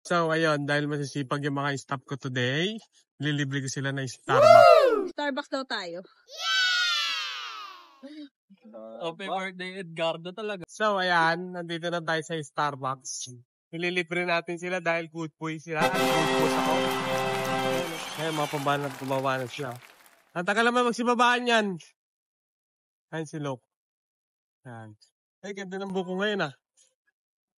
So, ayun, dahil masisipag yung mga staff ko today, lilibre ko sila ng Starbucks. Woo! Starbucks daw tayo. Happy birthday, Edgardo talaga. So, ayan, nandito na tayo sa Starbucks. Nililibre natin sila dahil good boy sila at good boys ako. Kaya mga pambanat sila. Ang tagal naman magsibabaan yan. Ayan si Lok. Ayan. Ay, ganda ng buko ngayon ah.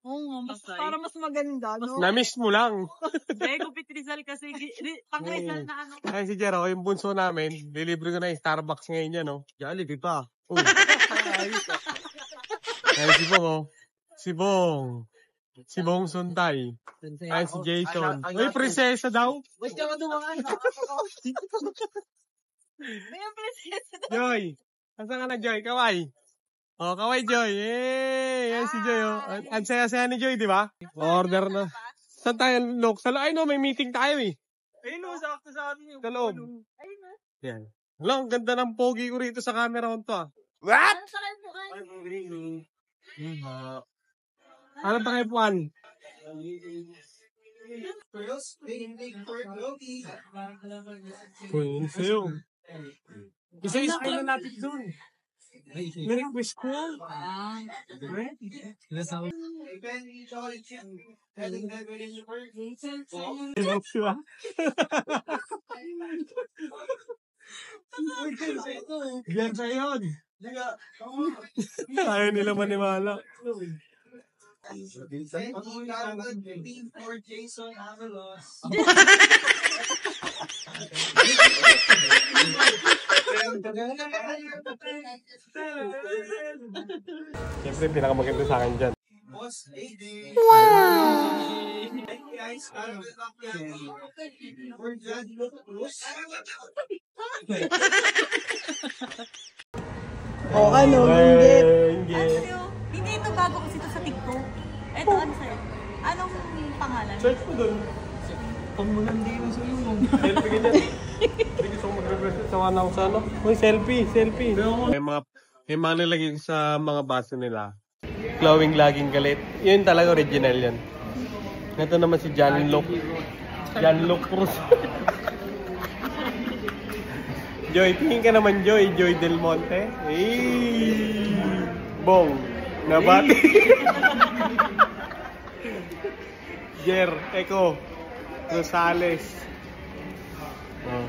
Oo nga, para mas maganda, no? Na-miss mo lang. Eh, kupit Rizal kasi, pang Rizal na ano. Ay, si Jero, yung bunso namin, lilibre ko na yung Starbucks ngayon yan, no? Jollibee pa. Uy. Ay, si Bong, oh. Si Bong. Si Bong Suntay. Ay, si Jason. Uy, prinsesa daw. Wait ka madumangan. May prinsesa daw. Joy. Asan ka na, Joy? Kaway. Oh, kaway, Joy. Eh, yan si Joy, oh. Ang saya-saya ni Joy, di ba? Order na. Saan tayo, Lok? Ay, no, may meeting tayo, eh. Ayun o, sakto sa amin yung Sa loob. Ayun na. Yan. Hello, ang ganda ng pogi ko rito sa camera ko to, ah. Ano sa kayo po kayo? Ano pa kayo, Puan? Kunsil. Isa-isa na natin doon. Nirequest ko. Yan sa yun. Ayaw nila maniwala. Siyempre, pinakamaganda sa akin dyan. Oh, ano, Inggit. Inggit. Hindi ito bago kasi ito sa TikTok. Ito, ano sa'yo? Anong pangalan? Search mo dun. pangmulandi na sa iyo. Selfie ka dyan. Hindi gusto ko mag-request sa wana ko sa ano. Uy, selfie. May mga nilagay sa mga baso nila. Glowing laging galit. Yun talaga original yan. Ito naman si John Luke. John Luke Cruz. Joy, tingin ka naman Joy. Joy Del Monte. Hey! Bong. Nabati. Jer, Eko. Rosales. Oh.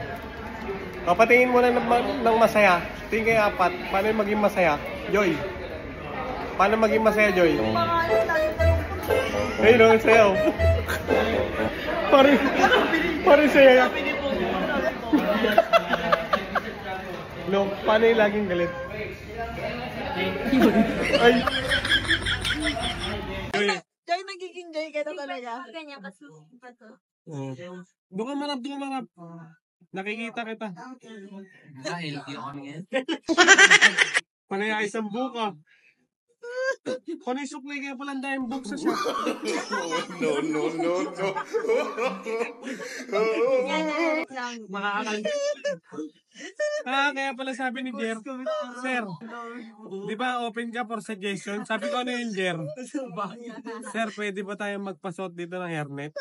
Papatingin mo na ng masaya. Tingin kayo apat. Paano maging masaya? Joy. Paano maging masaya, Joy? Ay, no, sayaw. Parang saya. No, paano yung laging galit? Ay. Joy. Joy, nagiging Joy ka na talaga. Ganyan, pato. Doon ka marap. Nakikita kita. Panay isang buka. Panay suklay kaya palang dahil buksa siya. No. Makakakal. Kaya pala sabi ni Jer, Sir, di ba open ka for suggestion? Sabi ko ano yun, Jer? Sir, pwede ba tayo magpasot dito ng hairnet?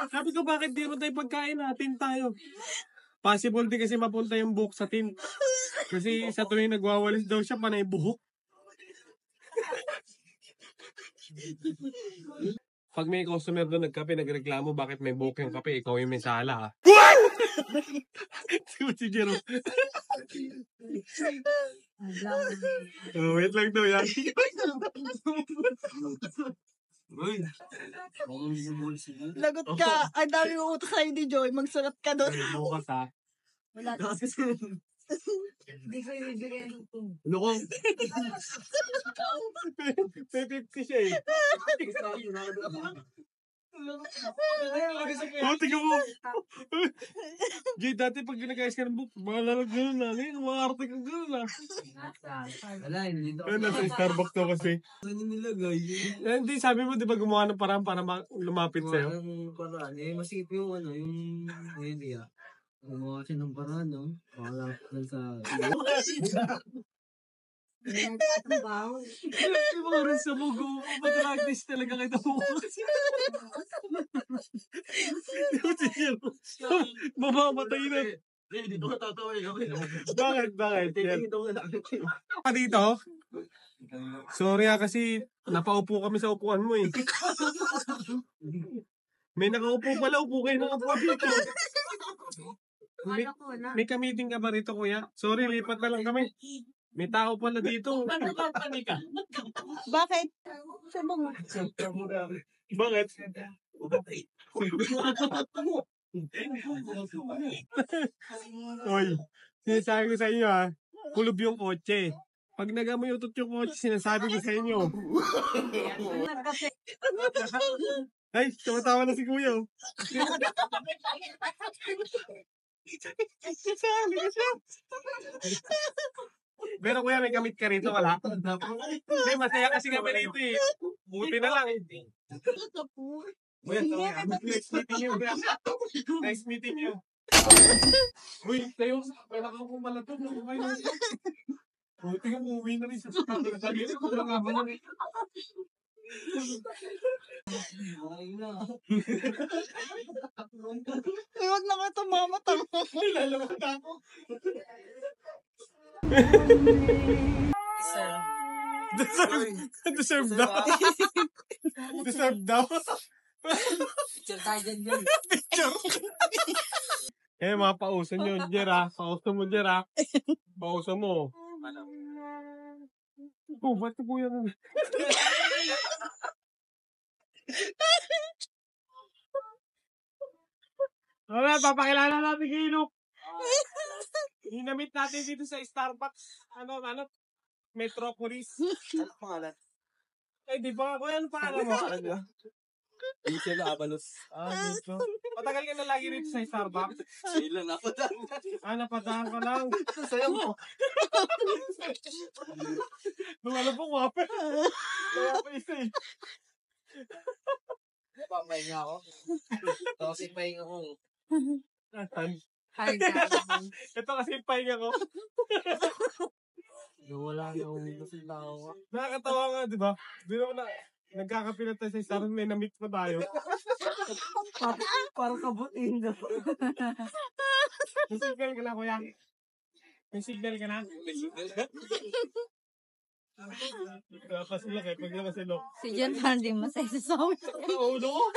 Sabi ko, bakit di mo tayo pagkain natin tayo? Possible din kasi mapunta yung buhok sa tint. Kasi sa tuwing nagwawalis daw siya, panay buhok. Pag may customer doon nagkape, nagreklamo bakit may buhok yung kape, ikaw yung may sala. What? Si Jero. Wait lang daw yan. Lagot ka. Ang dami mong utos sa'yo ni Joy. Magsulat ka doon. Bukas ha. Wala. Hindi ko ibigay ng ito. Ano ko? May 50 siya eh. Tingnan mo. Jay, dati pag ginagayos ka ng book, mga lalag gano'n na. Ngayon, mga arte ka gano'n na. Wala, hindi daw. Nasa Starbucks daw kasi. Ano nilagay? Hindi, sabi mo, di ba gumawa ng parang para lumapit sa'yo? Ang paraan, masip yung yung idea. Gumawa siya ng paraan, no? Wala sa... Hindi mo rin sa mugo mo. Madragnis talaga kita mo. Mamamatay na. Hindi ko tatawin. Bakit? Dito ko na Ka dito? Sorry kasi napaupo kami sa upuan mo eh. May nakaupo pala, upo kayo ng upuan dito. May ka-meeting ka ba rito, kuya? Sorry, lipat na lang kami. May tao pala dito. Bakit? Sabi mo. Bakit? Oy, sinasabi ko sa inyo ha, kulob yung kotse. Pag nagamoy utot yung kotse, sinasabi ko sa inyo. Ay, tumatawa na si kuya. Oh. Pero kuya, may gamit ka rito, wala? Hindi, masaya kasi kami rito eh. Buti na lang. Kuya, nice meeting you. Nice meeting you. Uy, kayo, may nakakong pala ito. Buti ka umuwi na rin sa kanila. Kung nga ba lang eh. Huwag na ka tumamata mo. Lalamat ako. Deserve daw. Deserve daw. Picture tayo dyan. Eh, mga pausan yun, Jera. Pausan mo, Jera. Pausan mo. Oh, ba't po yan? Alright, papakilala natin kay Luke. Hinamit natin dito sa Starbucks. Ano, Metropolis. Ano pangalan? Eh, di ba? Kuya, ano pangalan mo? Diesel Avalos. Dito. Matagal ka na lagi rito sa Starbucks? Ilan ako dyan. Napadahan ka lang. Sayo mo. Nung alam po, wape. Kaya pa isa eh. Papahinga ako. Tapos ipahinga ko. Hi, guys. Ito kasi yung pahinga ko. Wala na akong kasi tao. Nakakatawa nga, di ba? Di naman na, nagkakapilat tayo sa Starbucks, may na-meet pa tayo. Parang kabutin na. May signal ka na, kuya. May signal ka na. Pasilok eh, pag nakasilok. Si Jan parang di masaya sa sound. Oo, no?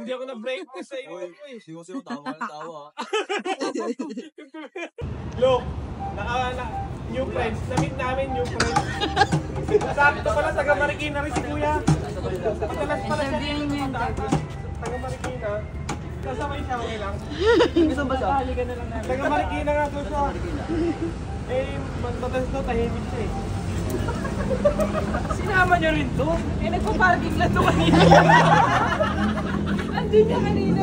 Hindi ako na-break ko sa iyo. Siyo, tawa. Look, new friends. Na-meet namin new friends. Sakto pala, taga Marikina rin si kuya. Madalas pala siya Interviewin niyo yung taga Marikina. Kasabay siya, okay lang. Saan ba siya? Taga Marikina nga to siya. Eh, madalas to, tahimik siya eh. Sinama niyo rin to? Eh, nagpa-parking lang to kanina. Andun niya kanina.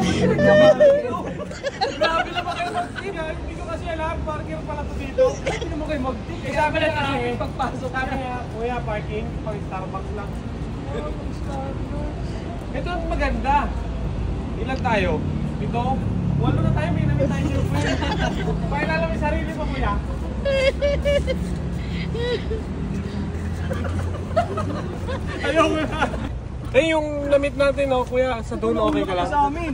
Grabe na ba kayo mag-tip? Hindi ko kasi alam, parking pala to dito. Hindi mo kayo mag-tip. Eh, sabi na kasi, pagpasok kami nga, kuya, parking, pang Starbucks lang. Ito ang maganda. Ilan tayo? Ito? Walo na tayo, may namin tayo yung friend. Pakilala mo yung sarili mo, kuya. Ayaw mo na. Eh, yung na-meet natin, oh, kuya, sa dulo, okay ka lang? Sa amin.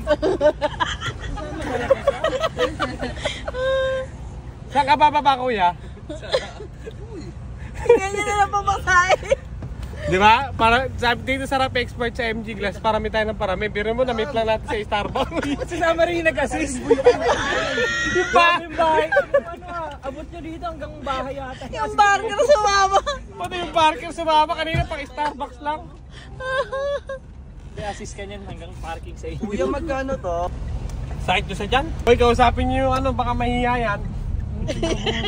Saan ka bababa, kuya? Ganyan na lang pamatay. Di ba? Para sabi dito sa Rap Expert sa MG Glass, parami tayo ng parami. Pero mo, na-meet lang natin sa Starbucks. Sasama rin yung nag-assist. Yung bahay. Abot nyo dito hanggang bahay yata. Yung barker sumama. Pati yung parking sumama kanina pang Starbucks lang. May assist ka niyan hanggang parking sa inyo. Kuya, magkano to? Sakit nyo sa dyan? Hoy, kausapin nyo yung ano, baka mahihiya yan.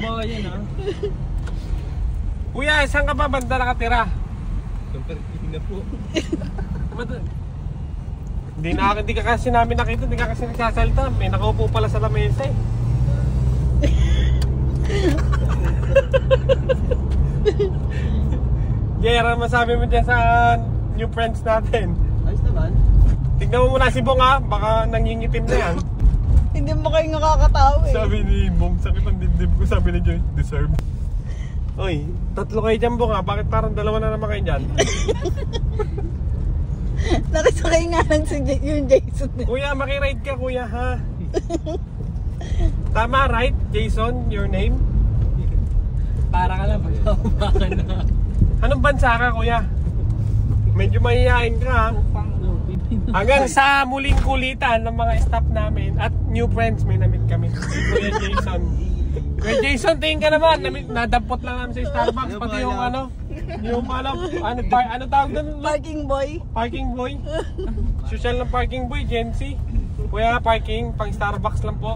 Bumaba yan ha. Kuya, saan ka ba banda nakatira? Parking na po. Hindi ka kasi namin nakita, hindi ka kasi nagsasalita. May nakaupo pala sa lamesa eh. Jera, masabi mo dyan sa new friends natin. Ayos naman. Tignan mo muna si Bong ha, baka nangingitim na yan. Hindi mo kayo nakakatawa eh. Sabi ni Bong, sakit ang dibdib ko, sabi ni Joy, deserve. Uy, tatlo kayo dyan bunga. Bakit parang dalawa na naman kayo dyan? Nakasakay nga lang si yung Jason. Kuya, makiride ka kuya ha. Tama right, Jason, your name? Para ka lang pagkakumakan na. Anong bansa ka kuya? Medyo mahihain ka ha. Hanggang sa muling kulitan ng mga staff namin at new friends may namit kami. Kuya Jason. Kuya Jason, tingin ka naman. Nadampot lang namin sa Starbucks. Pati yung ano tawag doon? Parking boy. Parking boy. Social ng parking boy, Gen Z. Kuya, parking, pang Starbucks lang po.